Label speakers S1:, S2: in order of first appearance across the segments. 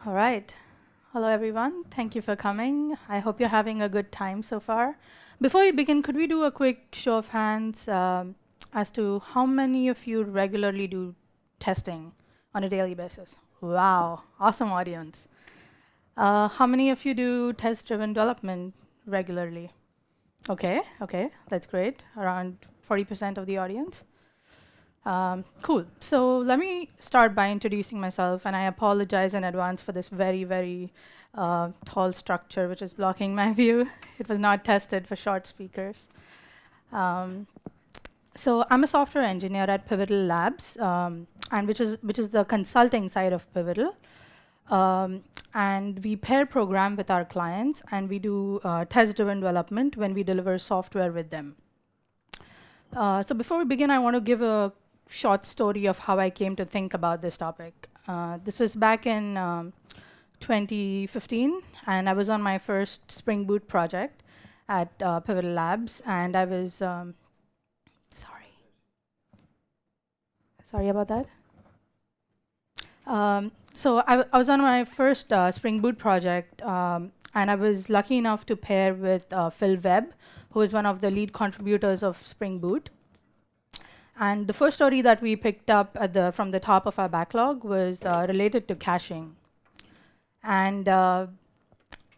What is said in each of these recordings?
S1: All right. Hello, everyone. Thank you for coming. I hope you're having a good time so far. Before we begin, could we do a quick show of hands as to how many of you regularly do testing on a daily basis? Wow, awesome audience. How many of you do test-driven development regularly? Okay, that's great. Around 40% of the audience. Cool. So let me start by introducing myself, and I apologize in advance for this very tall structure which is blocking my view. It was not tested for short speakers. Um, so I'm a software engineer at Pivotal Labs, and which is the consulting side of Pivotal. And we pair program with our clients, and we do test-driven development when we deliver software with them. So before we begin, I want to give a short story of how I came to think about this topic. This was back in 2015, and I was on my first Spring Boot project at Pivotal Labs, and I was sorry about that. So I was on my first Spring Boot project, and I was lucky enough to pair with Phil Webb, who is one of the lead contributors of Spring Boot. And the first story that we picked up from the top of our backlog was related to caching. And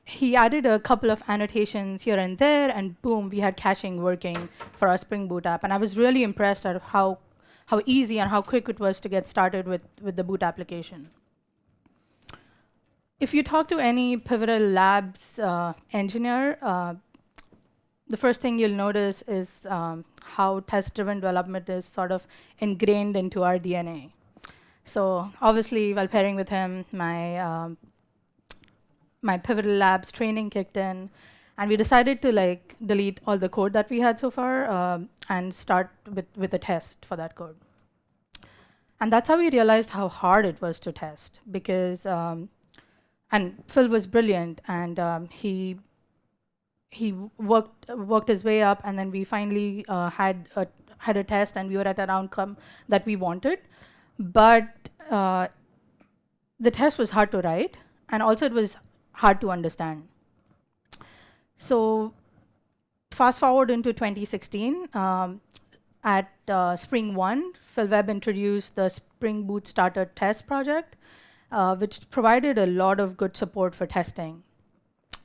S1: he added a couple of annotations here and there, and boom, we had caching working for our Spring Boot app. And I was really impressed at how easy and how quick it was to get started with the Boot application. If you talk to any Pivotal Labs engineer, the first thing you'll notice is how test-driven development is sort of ingrained into our DNA. So obviously, while pairing with him, my Pivotal Labs training kicked in, and we decided to delete all the code that we had so far and start with a test for that code. And that's how we realized how hard it was to test, because and Phil was brilliant, and he worked his way up, and then we finally had a test, and we were at an outcome that we wanted. But the test was hard to write, and also it was hard to understand. So fast forward into 2016, at Spring 1, Phil Webb introduced the Spring Boot Starter Test project, which provided a lot of good support for testing.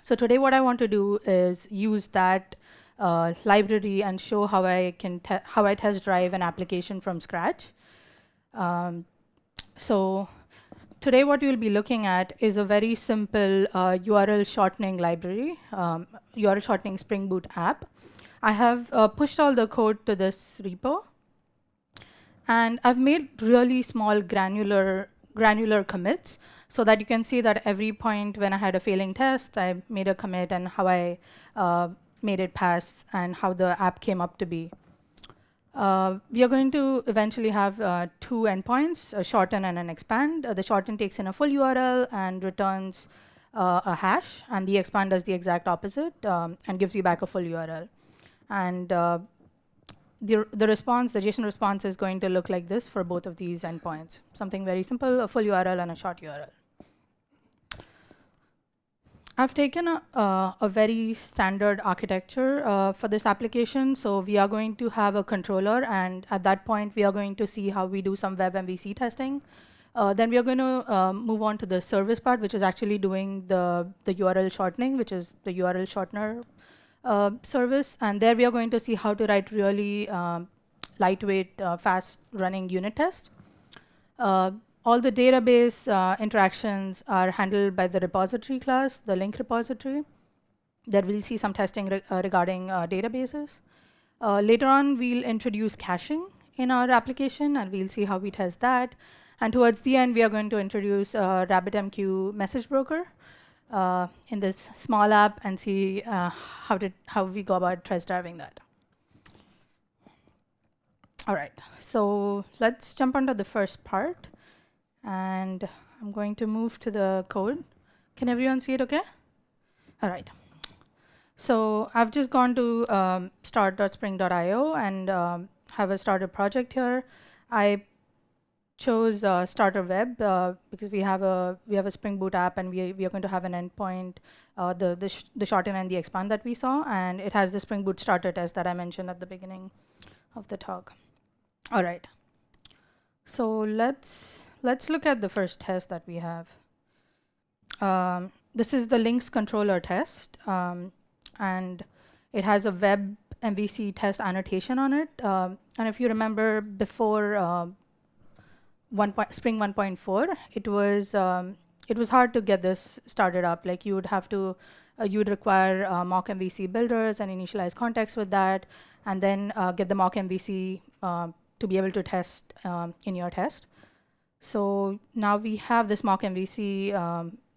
S1: So today what I want to do is use that library and show how I test drive an application from scratch. So today what you'll be looking at is a very simple URL shortening library, URL shortening Spring Boot app. I have pushed all the code to this repo, and I've made really small granular commits, so that you can see that every point when I had a failing test, I made a commit and how I made it pass and how the app came up to be. We are going to eventually have two endpoints, a shorten and an expand. The shorten takes in a full URL and returns a hash, and the expand does the exact opposite and gives you back a full URL. And the JSON response is going to look like this for both of these endpoints. Something very simple, a full URL and a short URL. I've taken a very standard architecture for this application. So we are going to have a controller, and at that point, we are going to see how we do some web MVC testing. Then we are going to move on to the service part, which is actually doing the URL shortening, which is the URL shortener service. And there we are going to see how to write really lightweight, fast-running unit tests. All the database interactions are handled by the repository class, the link repository. There we'll see some testing regarding databases. Later on, we'll introduce caching in our application, and we'll see how we test that. And towards the end, we are going to introduce RabbitMQ message broker in this small app and see how we go about test driving that. All right, so let's jump onto the first part. And I'm going to move to the code. Can everyone see it okay? All right. So I've just gone to start.spring.io and have a started project here. I chose starter web because we have a Spring Boot app, and we are going to have an endpoint, the shorten and the expand that we saw, and it has the Spring Boot starter test that I mentioned at the beginning of the talk. All right. So let's look at the first test that we have. This is the links controller test, and it has a web MVC test annotation on it. And if you remember before Spring 1.4, it was hard to get this started up. Like you would have to, you would require mock MVC builders and initialize context with that, and then get the mock MVC to be able to test in your test. So now we have this mock MVC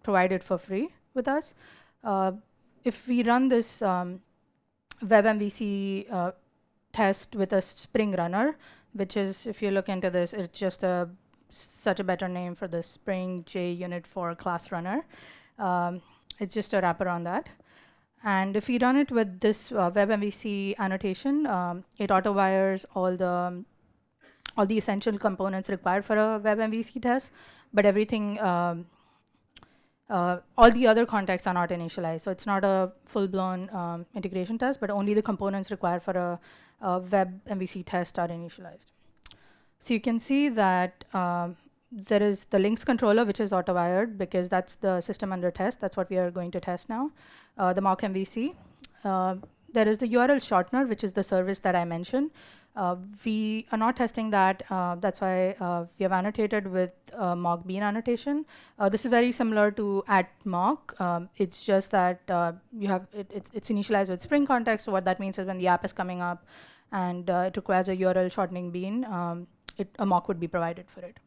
S1: provided for free with us. If we run this web MVC test with a Spring runner, which is, if you look into this, it's just such a better name for the Spring JUnit 4 class runner. It's just a wrapper on that. And if we run it with this web MVC annotation, it auto-wires all the essential components required for a web MVC test, but everything, all the other contexts are not initialized. So it's not a full-blown integration test, but only the components required for a web MVC test are initialized. So you can see that there is the links controller, which is auto-wired because that's the system under test. That's what we are going to test now, the mock MVC. There is the URL shortener, which is the service that I mentioned. We are not testing that. That's why we have annotated with mock bean annotation. This is very similar to @mock. It's just that it's initialized with Spring context. So what that means is when the app is coming up and it requires a URL shortening bean, a mock would be provided for it.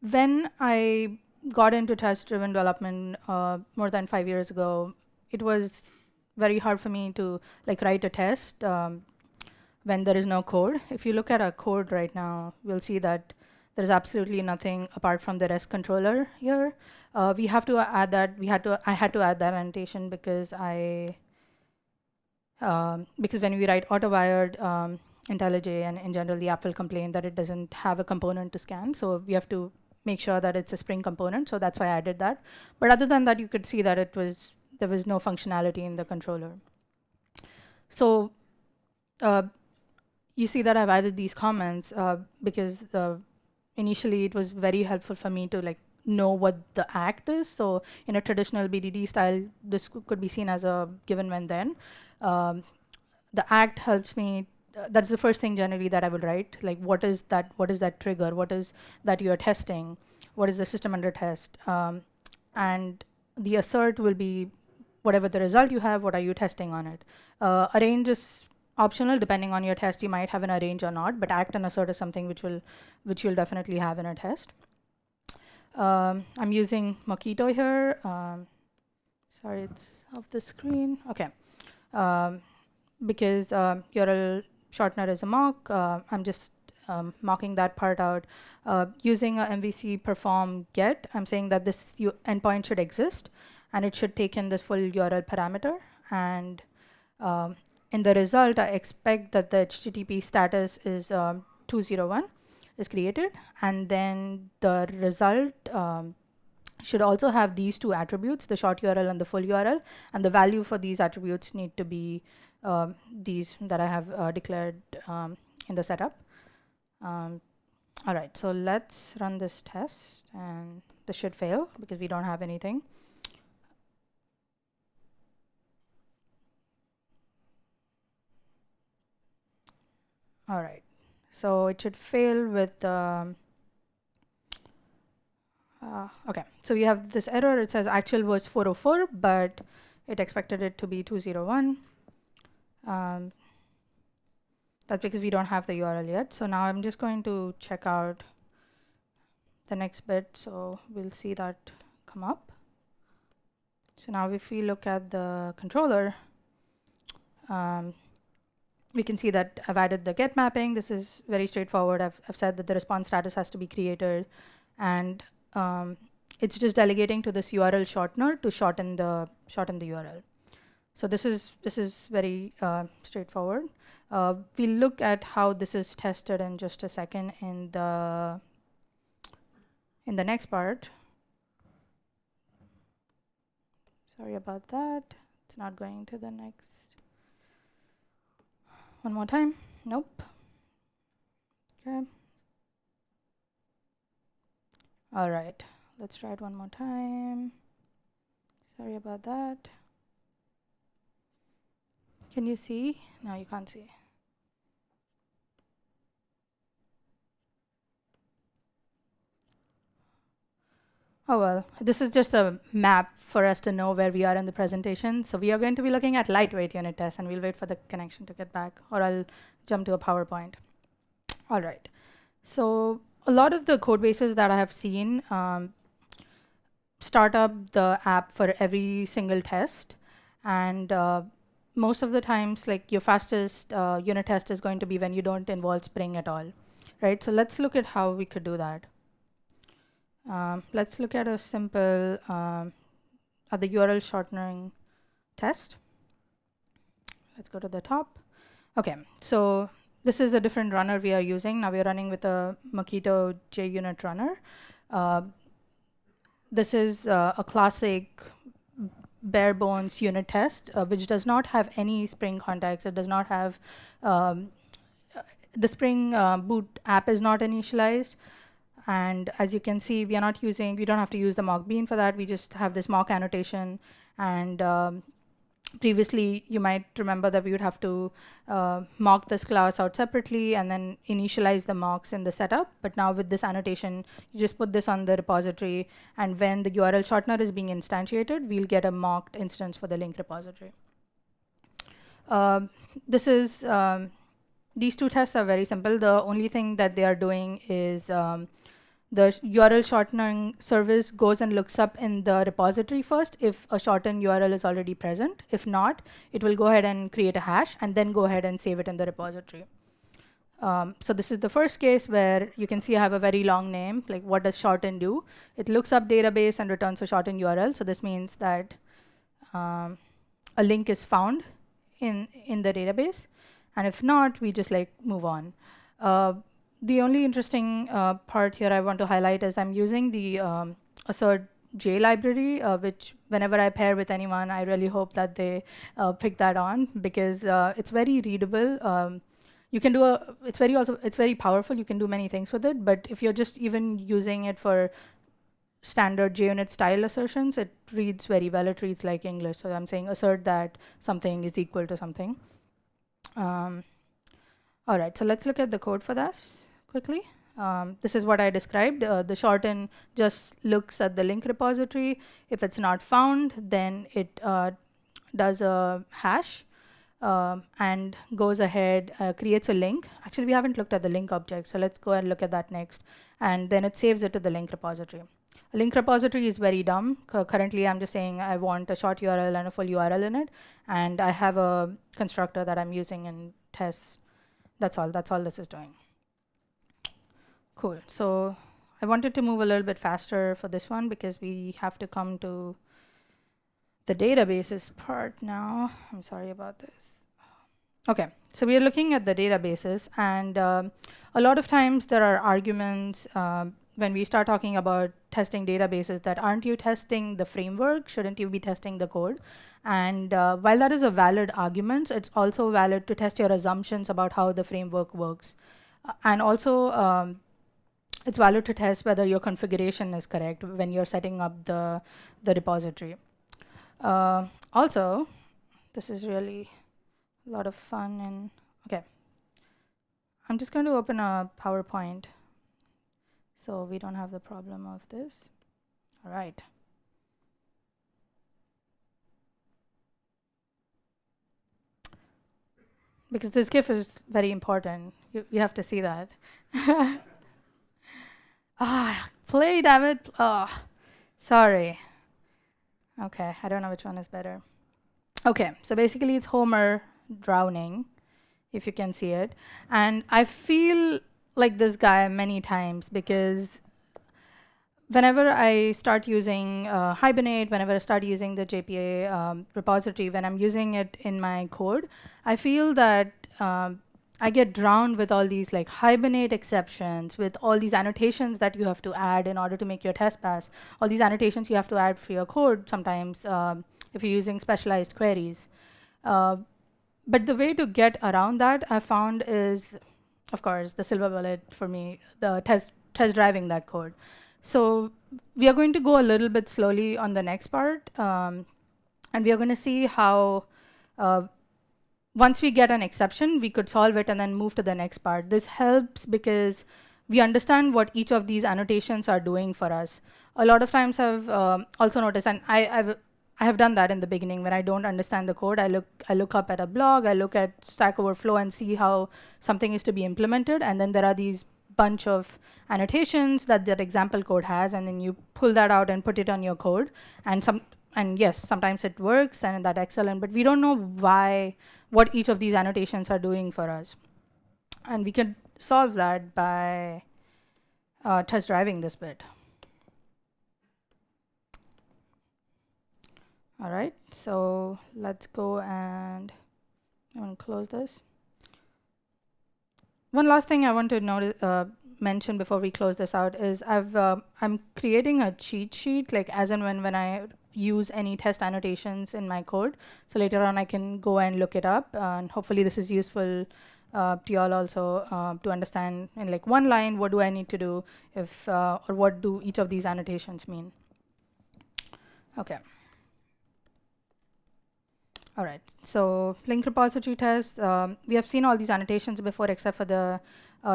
S1: When I got into test-driven development more than 5 years ago, it was very hard for me to write a test when there is no code. If you look at our code right now, we'll see that there's absolutely nothing apart from the REST controller here. We have to add that. I had to add that annotation because because when we write auto-wired IntelliJ, and in general the app will complain that it doesn't have a component to scan. So we have to make sure that it's a Spring component. So that's why I did that. But other than that, you could see that there was no functionality in the controller. So you see that I've added these comments because initially it was very helpful for me to know what the act is. So in a traditional BDD style, this could be seen as a given when then. The act helps me. That's the first thing generally that I would write. What is that? What is that trigger? What is that you're testing? What is the system under test? And the assert will be whatever the result you have, what are you testing on it? Arrange is optional. Depending on your test, you might have an arrange or not, but act and assert is something which you'll definitely have in a test. I'm using Mockito here. Sorry, it's off the screen. Okay. Because URL shortener is a mock, I'm just mocking that part out. Using a MVC perform get, I'm saying that this endpoint should exist, and it should take in this full URL parameter. And in the result, I expect that the HTTP status is 201 is created, and then the result should also have these two attributes, the short URL and the full URL, and the value for these attributes need to be these that I have declared in the setup. All right, so let's run this test, and this should fail because we don't have anything. All right, so it should fail with okay, so we have this error. It says actual was 404, but it expected it to be 201. That's because we don't have the URL yet. So now I'm just going to check out the next bit. So we'll see that come up. So now if we look at the controller, we can see that I've added the get mapping. This is very straightforward. I've said that the response status has to be created, and it's just delegating to this URL shortener to shorten the URL. So this is very straightforward. We'll look at how this is tested in just a second in the next part. Sorry about that. It's not going to the next. One more time. Nope. Okay. All right. Let's try it one more time. Sorry about that. Can you see? No, you can't see. Oh well, this is just a map for us to know where we are in the presentation. So we are going to be looking at lightweight unit tests, and we'll wait for the connection to get back, or I'll jump to a PowerPoint. All right. So a lot of the code bases that I have seen start up the app for every single test, and most of the times, like your fastest unit test is going to be when you don't involve Spring at all, right? So let's look at how we could do that. Let's look at a simple at the URL shortening test. Let's go to the top. Okay, so this is a different runner we are using. Now we are running with a Mockito JUnit runner. This is a classic bare bones unit test, which does not have any Spring context. It does not have the Spring boot app is not initialized. And as you can see, we don't have to use the mock bean for that. We just have this mock annotation. And previously, you might remember that we would have to mock this class out separately and then initialize the mocks in the setup. But now with this annotation, you just put this on the repository. And when the URL shortener is being instantiated, we'll get a mocked instance for the link repository. These two tests are very simple. The only thing that they are doing is the URL shortening service goes and looks up in the repository first if a shortened URL is already present. If not, it will go ahead and create a hash and then go ahead and save it in the repository. So this is the first case where you can see I have a very long name. Like, what does shorten do? It looks up database and returns a shortened URL. So this means that a link is found in the database. And if not, we just like move on. The only interesting part here I want to highlight is I'm using the assert J library, which whenever I pair with anyone, I really hope that they pick that on, because it's very readable. You can do it's very powerful. You can do many things with it. But if you're just even using it for standard JUnit style assertions, it reads very well. It reads like English. So I'm saying assert that something is equal to something. All right, so let's look at the code for this quickly. This is what I described. The shorten just looks at the link repository. If it's not found, then it does a hash and goes ahead, creates a link. Actually, we haven't looked at the link object, so let's go and look at that next. And then it saves it to the link repository. A link repository is very dumb. Currently, I'm just saying I want a short URL and a full URL in it. And I have a constructor that I'm using in tests. That's all this is doing. Cool. So I wanted to move a little bit faster for this one because we have to come to the databases part now. I'm sorry about this. Okay, so we are looking at the databases, and a lot of times there are arguments when we start talking about testing databases that aren't you testing the framework? Shouldn't you be testing the code? And while that is a valid argument, it's also valid to test your assumptions about how the framework works. And also, it's valid to test whether your configuration is correct when you're setting up the repository. Also, this is really a lot of fun. And okay, I'm just going to open a PowerPoint so we don't have the problem of this. All right. Because this GIF is very important. You have to see that. Play, damn it. Sorry. Okay, I don't know which one is better. Okay, so basically it's Homer drowning, if you can see it. And I feel like this guy many times because whenever I start using Hibernate, whenever I start using the JPA repository, when I'm using it in my code, I feel that I get drowned with all these like Hibernate exceptions, with all these annotations that you have to add in order to make your test pass. All these annotations you have to add for your code sometimes if you're using specialized queries. But the way to get around that, I found, is, of course, the silver bullet for me, the test driving that code. So we are going to go a little bit slowly on the next part, and we are going to see how once we get an exception, we could solve it and then move to the next part. This helps because we understand what each of these annotations are doing for us. A lot of times I've also noticed, and I have done that in the beginning when I don't understand the code. I look up at a blog, I look at Stack Overflow and see how something is to be implemented, and then there are these bunch of annotations that that example code has, and then you pull that out and put it on your code, and yes, sometimes it works and that's excellent, but we don't know what each of these annotations are doing for us. And we can solve that by test driving this bit. All right, so let's go and I'm going to close this. One last thing I want to mention before we close this out is I'm creating a cheat sheet, like as and when I use any test annotations in my code. So later on I can go and look it up, and hopefully this is useful to y'all also to understand in like one line what do I need to do if or what do each of these annotations mean. Okay. All right, so link repository test. We have seen all these annotations before except for the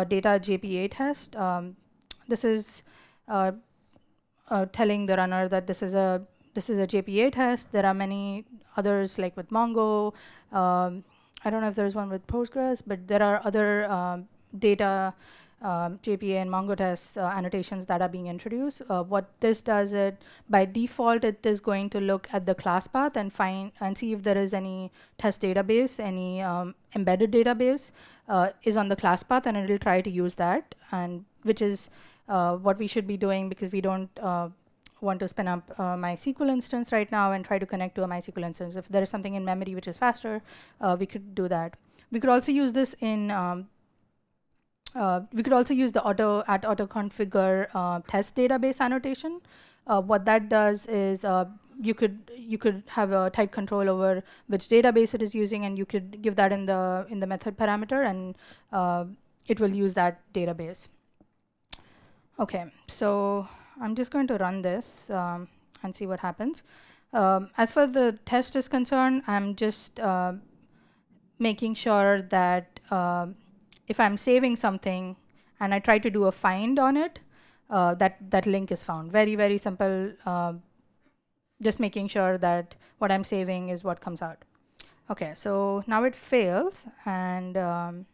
S1: data JPA test. This is telling the runner that this is a JPA test. There are many others like with Mongo. I don't know if there's one with Postgres, but there are other data JPA and Mongo test annotations that are being introduced. What this does, it by default it is going to look at the class path and find and see if there is any test database, any embedded database is on the class path, and it will try to use that, and which is what we should be doing because we don't want to spin up MySQL instance right now and try to connect to a MySQL instance. If there is something in memory which is faster, we could do that. We could also use this in we could also use the auto configure test database annotation. What that does is you could have a tight control over which database it is using, and you could give that in the method parameter, and it will use that database. Okay, so I'm just going to run this and see what happens. As far as the test is concerned, I'm just making sure that if I'm saving something and I try to do a find on it, that link is found. Very, very simple. Just making sure that what I'm saving is what comes out. Okay, so now it fails, and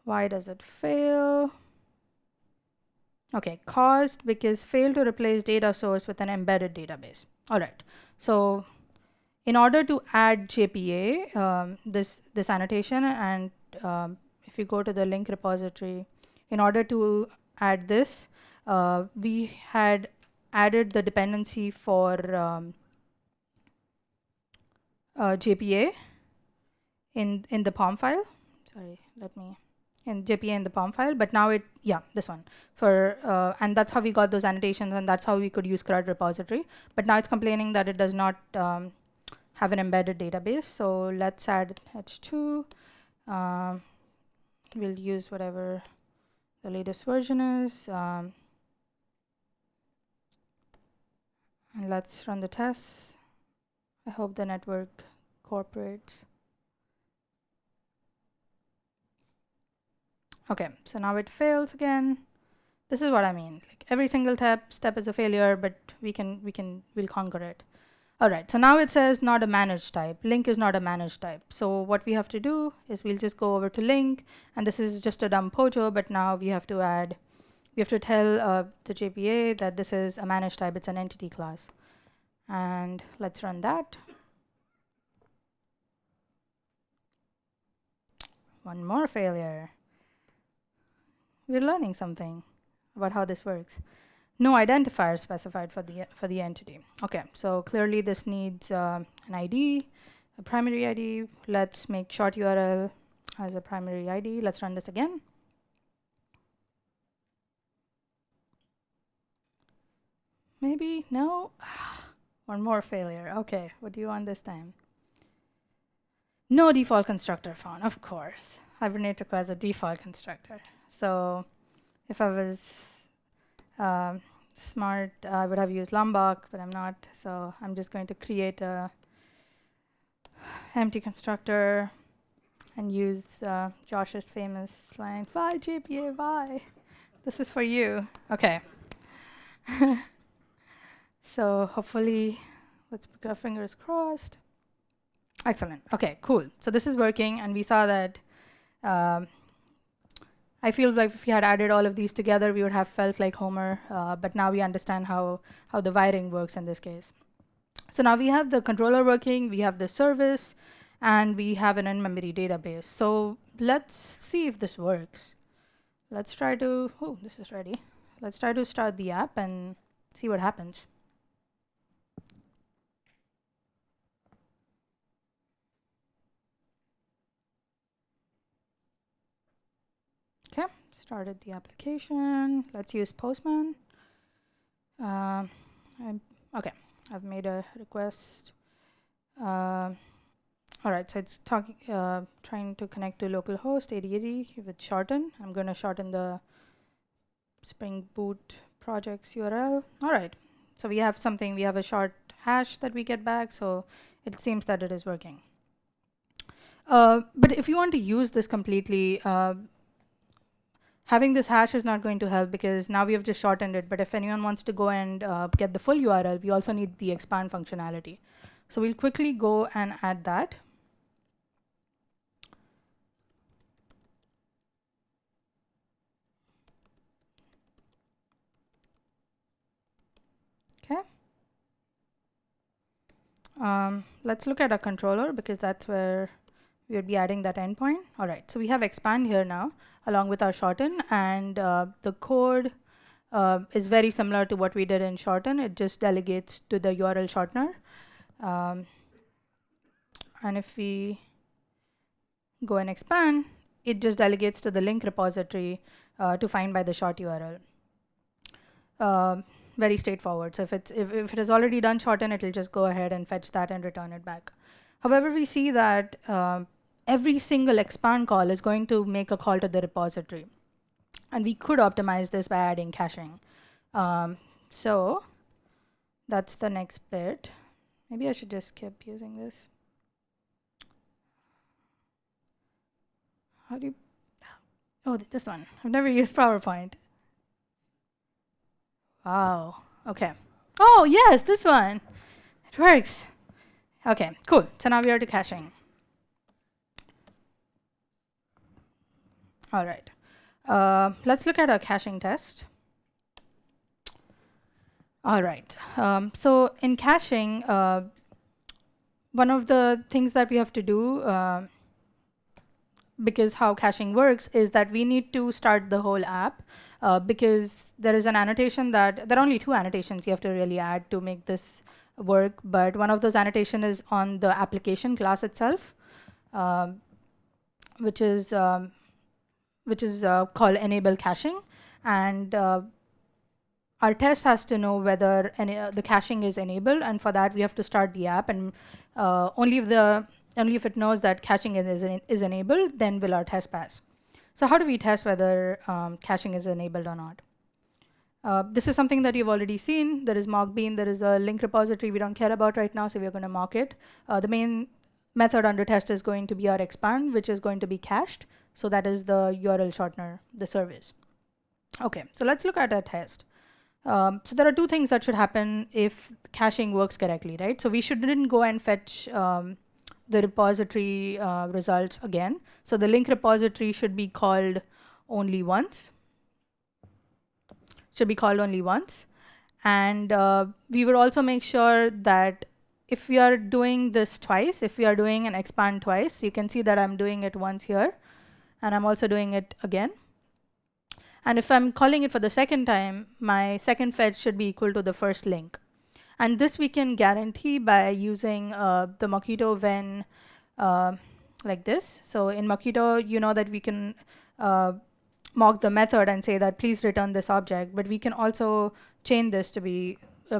S1: why does it fail? Okay, caused because failed to replace data source with an embedded database. All right, so in order to add JPA, this annotation, and if you go to the link repository, in order to add this, we had added the dependency for JPA in the POM file. Sorry, in JPA in the POM file, but now this one and that's how we got those annotations, and that's how we could use CRUD repository. But now it's complaining that it does not have an embedded database. So let's add H2. We'll use whatever the latest version is, and let's run the tests. I hope the network cooperates. Okay, so now it fails again. This is what I mean. Like every single step is a failure, but we'll conquer it. All right, so now it says not a managed type. Link is not a managed type. So what we have to do is we'll just go over to link, and this is just a dumb POJO, but now we have to tell the JPA that this is a managed type. It's an entity class. And let's run that. One more failure. We're learning something about how this works. No identifier specified for the entity. Okay, so clearly this needs an ID, a primary ID. Let's make short URL as a primary ID. Let's run this again. Maybe no. One more failure. Okay, what do you want this time? No default constructor found, of course. Hibernate requires a default constructor. So if I was smart, I would have used Lombok, but I'm not. So I'm just going to create a empty constructor and use Josh's famous line, "Why JPA, why?" This is for you. Okay. So hopefully, let's put our fingers crossed. Excellent. Okay, cool. So this is working, and we saw that I feel like if we had added all of these together, we would have felt like Homer, but now we understand how the wiring works in this case. So now we have the controller working, we have the service, and we have an in-memory database. So let's see if this works. Let's try to, oh, this is ready. Let's try to start the app and see what happens. Okay, started the application. Let's use Postman. Okay, I've made a request. All right, so it's trying to connect to localhost 8080 with shorten. I'm going to shorten the Spring Boot projects URL. All right, so we have something. We have a short hash that we get back, so it seems that it is working. But if you want to use this completely, having this hash is not going to help because now we have just shortened it. But if anyone wants to go and get the full URL, we also need the expand functionality. So we'll quickly go and add that. Okay. Let's look at a controller because that's where we would be adding that endpoint. All right, so we have expand here now along with our shorten, and the code is very similar to what we did in shorten. It just delegates to the URL shortener. And if we go and expand, it just delegates to the link repository to find by the short URL. Very straightforward. So if it has already done shorten, it will just go ahead and fetch that and return it back. However, we see that every single expand call is going to make a call to the repository. And we could optimize this by adding caching. So that's the next bit. Maybe I should just keep using this. How do you... Oh, this one. I've never used PowerPoint. Wow. Okay. Oh, yes, this one. It works. Okay, cool. So now we are to caching. All right. Let's look at our caching test. All right. So in caching, one of the things that we have to do, because how caching works, is that we need to start the whole app because there is an annotation that there are only two annotations you have to really add to make this work. But one of those annotation is on the application class itself, which is called enable caching, and our test has to know whether the caching is enabled, and for that we have to start the app, and only if it knows that caching is enabled, then will our test pass. So how do we test whether caching is enabled or not? This is something that you've already seen. There is mockbean. There is a link repository we don't care about right now, so we're going to mock it. The main method under test is going to be our expand, which is going to be cached. So that is the URL shortener, the service. Okay, so let's look at our test. So there are two things that should happen if caching works correctly, right? So we shouldn't go and fetch the repository results again. So the link repository should be called only once. And we would also make sure that if we are doing this twice, if we are doing an expand twice, you can see that I'm doing it once here, and I'm also doing it again. And if I'm calling it for the second time, my second fetch should be equal to the first link. And this we can guarantee by using the Mockito when like this. So in Mockito, you know that we can mock the method and say that please return this object, but we can also chain this to be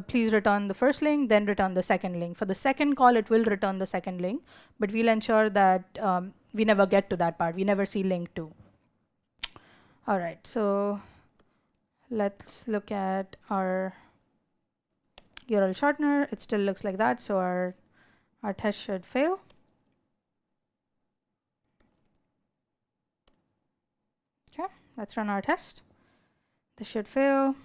S1: please return the first link, then return the second link. For the second call, it will return the second link, but we'll ensure that we never get to that part. We never see link 2. All right, so let's look at our URL shortener. It still looks like that, so our test should fail. Okay, let's run our test. This should fail.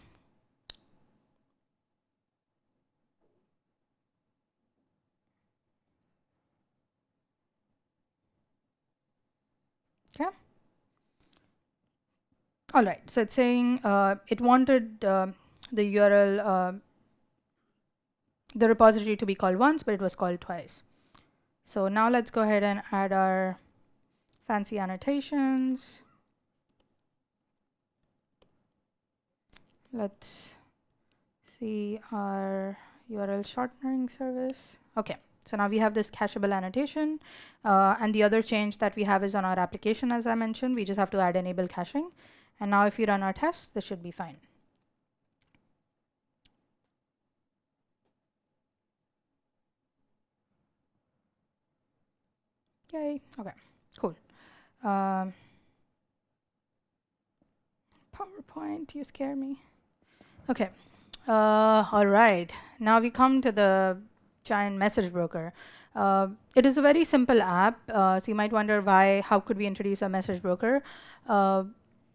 S1: Okay. All right, so it's saying it wanted the URL, the repository to be called once, but it was called twice. So now let's go ahead and add our fancy annotations. Let's see our URL shortening service. Okay, so now we have this cacheable annotation. And the other change that we have is on our application, as I mentioned. We just have to add enable caching. And now if we run our test, this should be fine. Yay. Okay, cool. PowerPoint, you scare me. Okay. All right. Now we come to the giant message broker. It is a very simple app. So you might wonder how could we introduce a message broker?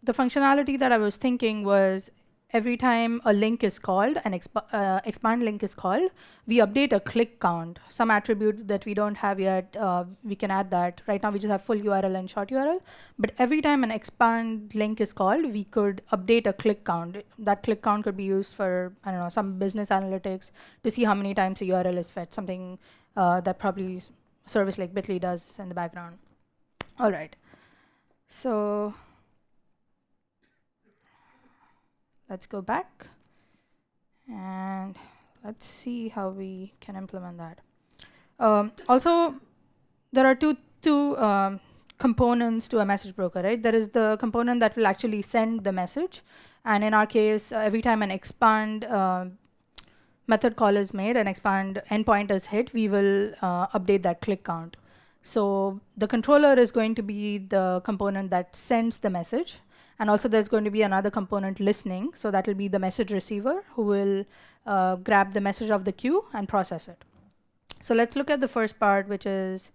S1: The functionality that I was thinking was every time a link is called, an expand link is called, we update a click count, some attribute that we don't have yet. We can add that. Right now we just have full URL and short URL, but every time an expand link is called, we could update a click count. That click count could be used for, I don't know, some business analytics to see how many times a URL is fetched, something that probably a service like Bitly does in the background. All right, so let's go back and let's see how we can implement that. Also, there are two components to a message broker, right? There is the component that will actually send the message. And in our case, every time an expand method call is made, an expand endpoint is hit, we will update that click count. So the controller is going to be the component that sends the message. And also there's going to be another component listening. So that will be the message receiver who will grab the message of the queue and process it. So let's look at the first part, which is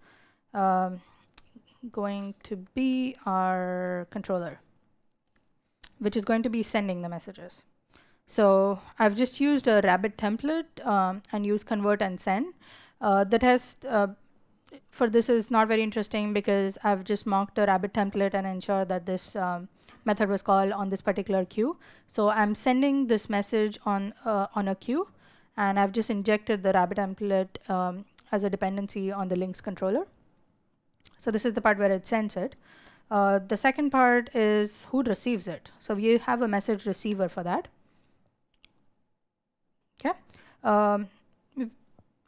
S1: going to be our controller, which is going to be sending the messages. So I've just used a Rabbit template and used convert and send. The test for this is not very interesting because I've just mocked a Rabbit template and ensured that this method was called on this particular queue. So I'm sending this message on a queue, and I've just injected the Rabbit template as a dependency on the links controller. So this is the part where it sends it. The second part is who receives it. So we have a message receiver for that. Okay.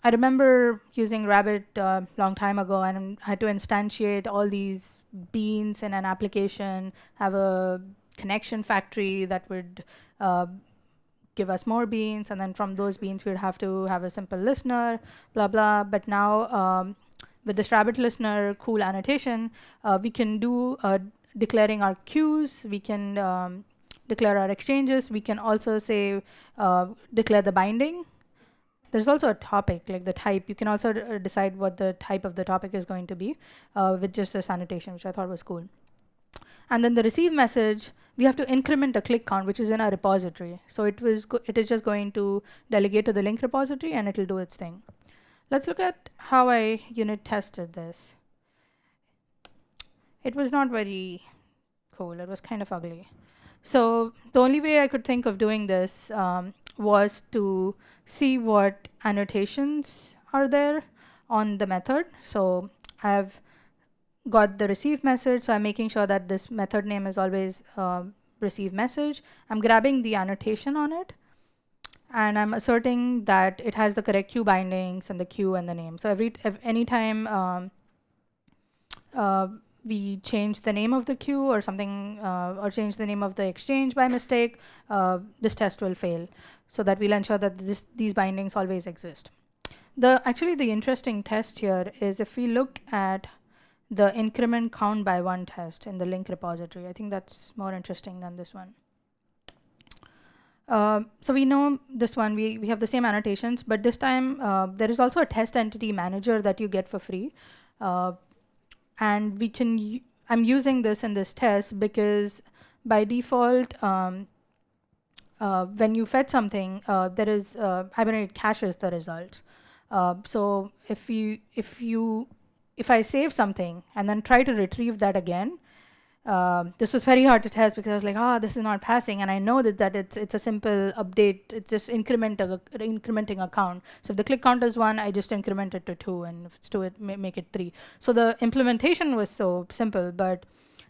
S1: I remember using Rabbit a long time ago, and I had to instantiate all these beans in an application, have a connection factory that would give us more beans, and then from those beans we'd have to have a simple listener, blah, blah. But now with this Rabbit listener cool annotation, we can do declaring our queues, we can declare our exchanges, we can also say declare the binding. There's also a topic, like the type. You can also decide what the type of the topic is going to be with just this annotation, which I thought was cool. And then the receive message, we have to increment a click count, which is in our repository. So it is just going to delegate to the link repository, and it'll do its thing. Let's look at how I unit tested this. It was not very cool. It was kind of ugly. So the only way I could think of doing this was to see what annotations are there on the method. So I've got the receive message, so I'm making sure that this method name is always receive message. I'm grabbing the annotation on it, and I'm asserting that it has the correct queue bindings and the queue and the name. So anytime we change the name of the queue or something, or change the name of the exchange by mistake, this test will fail. So that we'll ensure that these bindings always exist. Actually, the interesting test here is if we look at the increment count by one test in the link repository. I think that's more interesting than this one. So we know this one, we have the same annotations, but this time there is also a test entity manager that you get for free. And I'm using this in this test because by default, when you fetch something, there is Hibernate caches the results. So if I save something and then try to retrieve that again, this was very hard to test because I was like, this is not passing, and I know that it's a simple update. It's just incrementing a count. So if the click count is 1, I just increment it to 2, and if it's 2, make it 3. So the implementation was so simple, but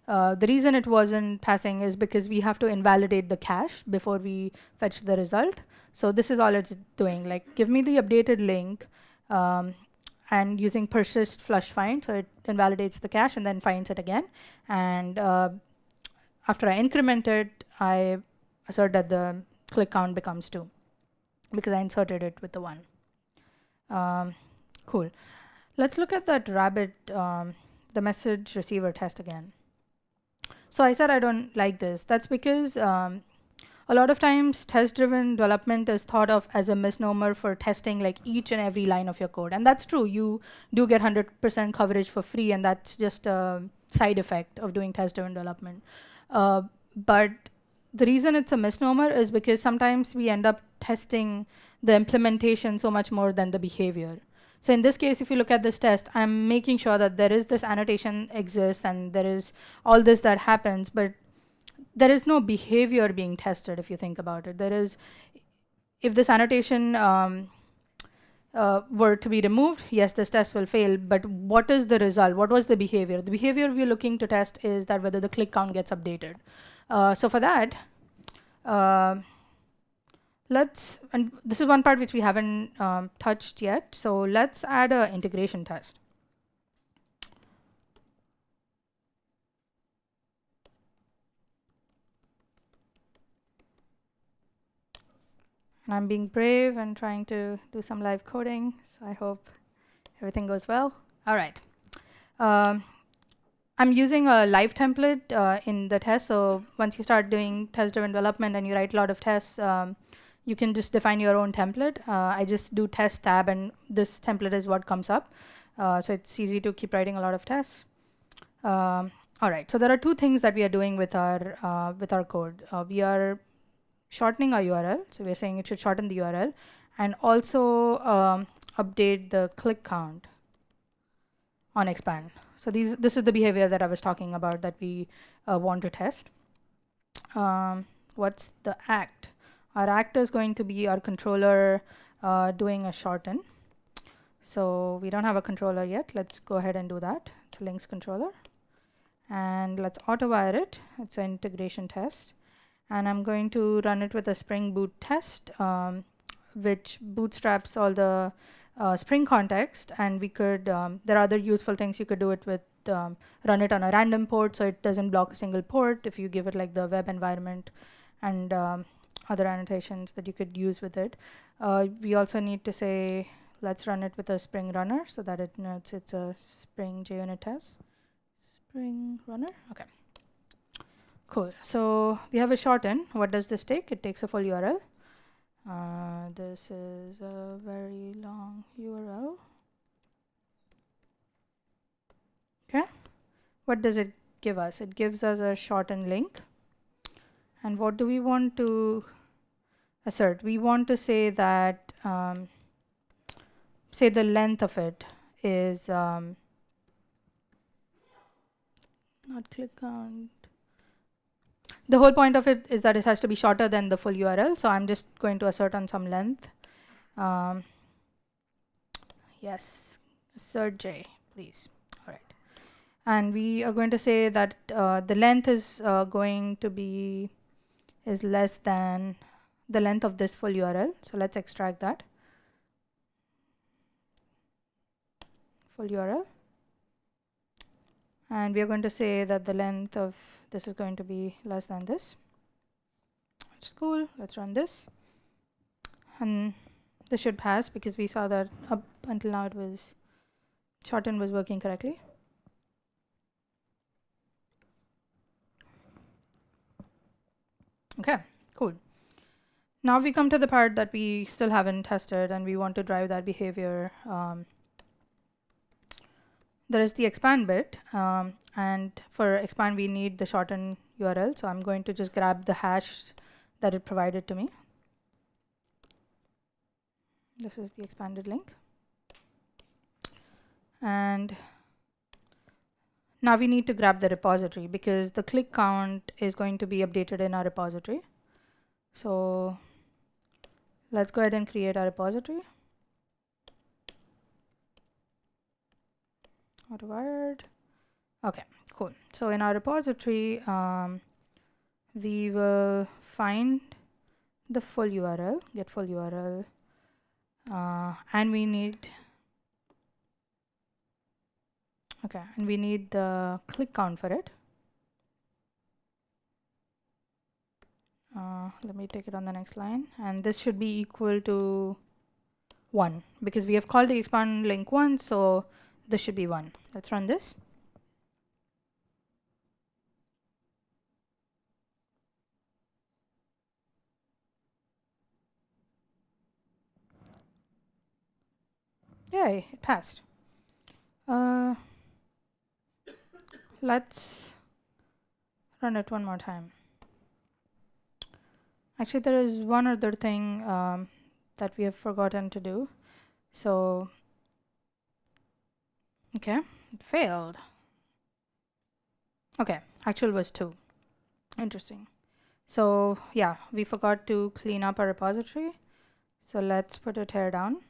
S1: the reason it wasn't passing is because we have to invalidate the cache before we fetch the result. So this is all it's doing, like give me the updated link, and using persist flush find, so it invalidates the cache and then finds it again. And after I increment it, I assert that the click count becomes 2 because I inserted it with the 1. Cool. Let's look at that rabbit, the message receiver test again. So I said I don't like this. That's because a lot of times test-driven development is thought of as a misnomer for testing like each and every line of your code. And that's true. You do get 100% coverage for free, and that's just a side effect of doing test-driven development. But the reason it's a misnomer is because sometimes we end up testing the implementation so much more than the behavior. So in this case, if you look at this test, I'm making sure that there is this annotation exists and there is all this that happens, but there is no behavior being tested if you think about it. There is, if this annotation were to be removed, yes, this test will fail, but what is the result? What was the behavior? The behavior we're looking to test is that whether the click count gets updated. So for that, and this is one part which we haven't touched yet, so let's add an integration test. And I'm being brave and trying to do some live coding, so I hope everything goes well. All right. I'm using a live template in the test, so once you start doing test-driven development and you write a lot of tests, you can just define your own template. I just do test tab, and this template is what comes up. So it's easy to keep writing a lot of tests. All right, so there are two things that we are doing with our code. We are shortening our URL, so we're saying it should shorten the URL, and also update the click count on expand. So this is the behavior that I was talking about that we want to test. What's the act? Our act is going to be our controller doing a shorten. So we don't have a controller yet. Let's go ahead and do that. It's a links controller. And let's auto-wire it. It's an integration test. And I'm going to run it with a Spring Boot test, which bootstraps all the Spring context. And we could, there are other useful things you could do it with, run it on a random port so it doesn't block a single port if you give it like the web environment and other annotations that you could use with it. We also need to say, let's run it with a Spring runner so that it notes it's a Spring JUnit test. Spring runner, okay. Cool, so we have a shorten. What does this take? It takes a full URL. This is a very long URL. Okay, what does it give us? It gives us a shorten link. And what do we want to assert? We want to say that, say the length of it is, not click count. The whole point of it is that it has to be shorter than the full URL. So I'm just going to assert on some length. Yes, assert J, please. All right. And we are going to say that the length is going to be is less than the length of this full URL. So let's extract that full URL. And we are going to say that the length of this is going to be less than this, which is cool. Let's run this. And this should pass because we saw that up until now it was shorten was working correctly. Okay, cool. Now we come to the part that we still haven't tested and we want to drive that behavior. There is the expand bit, and for expand we need the shorten URL. So I'm going to just grab the hash that it provided to me. This is the expanded link. And now we need to grab the repository because the click count is going to be updated in our repository. So let's go ahead and create our repository. Autowired. Okay, cool. So in our repository, we will find the full URL, get full URL, and we need the click count for it. Let me take it on the next line, and this should be equal to 1 because we have called the expand link once, so this should be 1. Let's run this. Yay, it passed. Let's run it one more time. Actually, there is one other thing that we have forgotten to do. So, okay, it failed. Okay, actual was 2. Interesting. So, yeah, we forgot to clean up our repository. So let's put a tear down.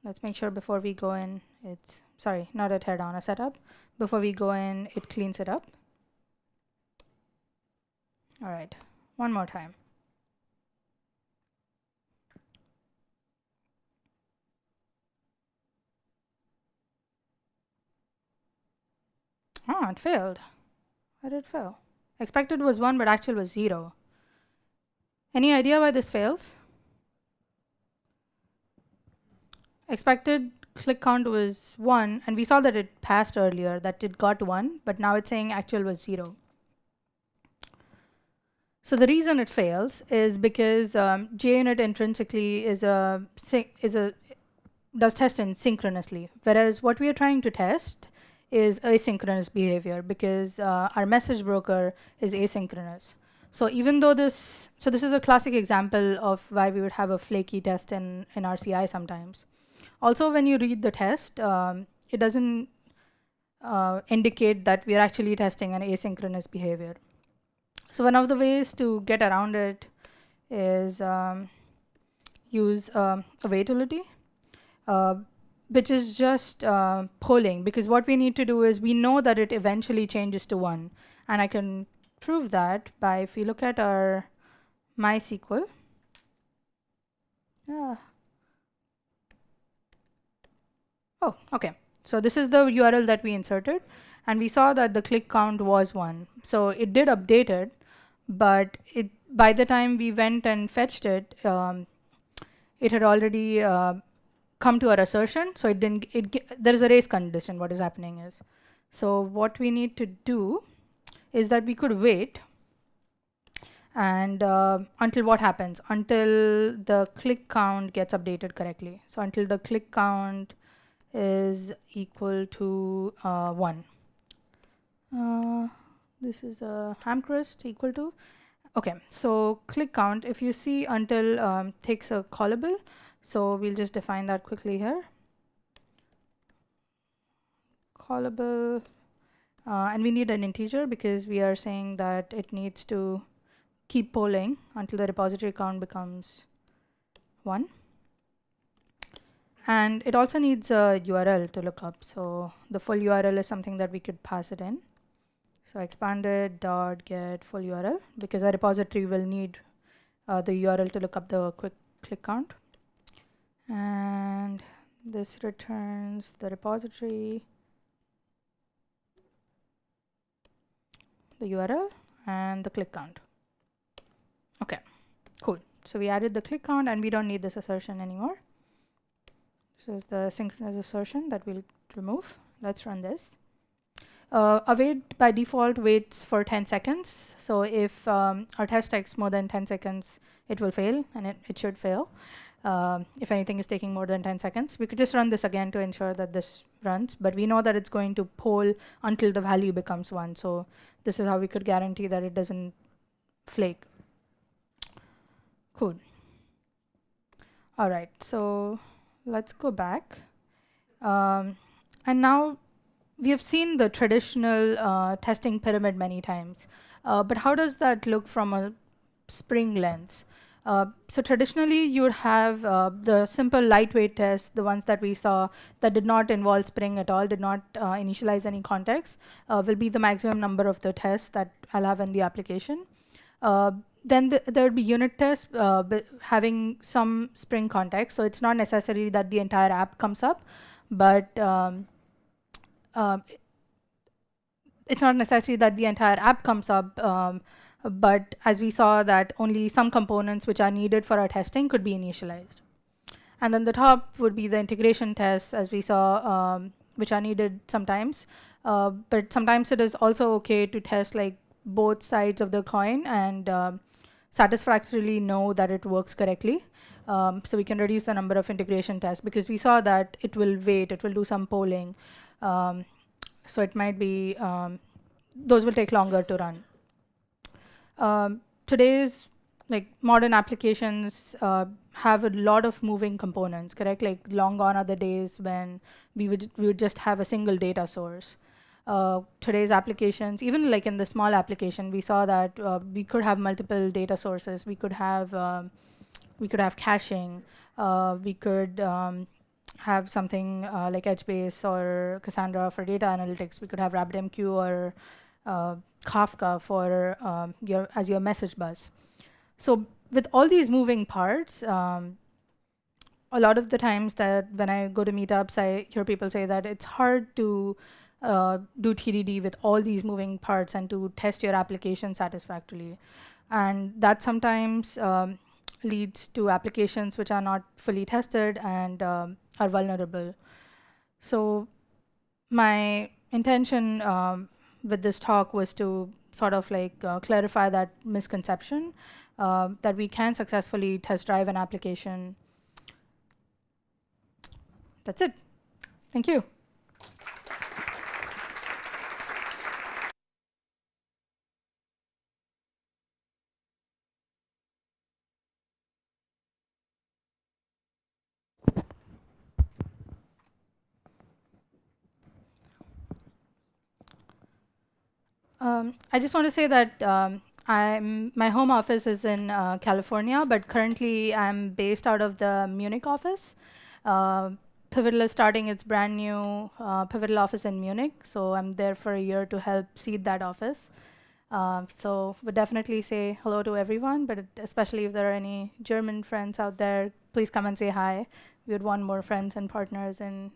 S1: Let's make sure before we go in, it's, sorry, not a tear down, a setup. Before we go in, it cleans it up. All right, one more time. Oh, it failed. Why did it fail? Expected was 1, but actual was 0. Any idea why this fails? Expected click count was 1, and we saw that it passed earlier, that it got 1, but now it's saying actual was 0. So the reason it fails is because JUnit intrinsically does test in synchronously, whereas what we are trying to test is asynchronous behavior because our message broker is asynchronous. So even though this is a classic example of why we would have a flaky test in RCI sometimes. Also, when you read the test, it doesn't indicate that we are actually testing an asynchronous behavior. So one of the ways to get around it is use await utility, which is just polling, because what we need to do is we know that it eventually changes to 1. And I can prove that by if we look at our MySQL. Oh, okay. So this is the URL that we inserted, and we saw that the click count was 1. So it did update it, but by the time we went and fetched it, it had already come to our assertion. So it didn't. There is a race condition. What is happening is, so what we need to do is that we could wait, and until what happens? Until the click count gets updated correctly. So until the click count is equal to 1. This is a ham crust equal to. Okay, so click count, if you see until takes a callable, so we'll just define that quickly here. Callable, and we need an integer because we are saying that it needs to keep polling until the repository count becomes 1. And it also needs a URL to look up. So the full URL is something that we could pass it in. So expanded dot get full URL, because our repository will need the URL to look up the quick click count. And this returns the repository, the URL, and the click count. Okay, cool. So we added the click count, and we don't need this assertion anymore. This is the synchronous assertion that we'll remove. Let's run this. Await by default waits for 10 seconds. So if our test takes more than 10 seconds, it will fail, and it should fail. If anything is taking more than 10 seconds, we could just run this again to ensure that this runs, but we know that it's going to poll until the value becomes 1. So this is how we could guarantee that it doesn't flake. Cool. All right, so let's go back. And now we have seen the traditional testing pyramid many times, but how does that look from a Spring lens? So traditionally, you would have the simple lightweight tests, the ones that we saw that did not involve Spring at all, did not initialize any context, will be the maximum number of the tests that I'll have in the application. Then there would be unit tests having some Spring context. So it's not necessary that the entire app comes up, but it's not necessary that the entire app comes up. But as we saw, that only some components which are needed for our testing could be initialized. And then the top would be the integration tests, as we saw, which are needed sometimes. But sometimes it is also okay to test like both sides of the coin and satisfactorily know that it works correctly. So we can reduce the number of integration tests, because we saw that it will wait, it will do some polling. So it might be, those will take longer to run. Today's like modern applications have a lot of moving components, correct? Like long gone are the days when we would just have a single data source. Today's applications, even like in the small application, we saw that we could have multiple data sources. We could have caching. We could have something like HBase or Cassandra for data analytics. We could have RabbitMQ or Kafka for as your message bus. So with all these moving parts, a lot of the times that when I go to meetups, I hear people say that it's hard to do TDD with all these moving parts and to test your application satisfactorily. And that sometimes leads to applications which are not fully tested and are vulnerable. So my intention with this talk was to sort of like clarify that misconception, that we can successfully test drive an application. That's it. Thank you. I just want to say that my home office is in California, but currently I'm based out of the Munich office. Pivotal is starting its brand new Pivotal office in Munich, so I'm there for a year to help seed that office. So would definitely say hello to everyone, but especially if there are any German friends out there, please come and say hi. We would want more friends and partners in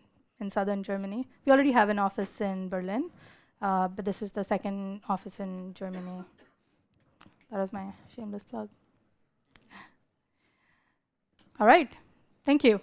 S1: southern Germany. We already have an office in Berlin. But this is the second office in Germany. That was my shameless plug. All right. Thank you.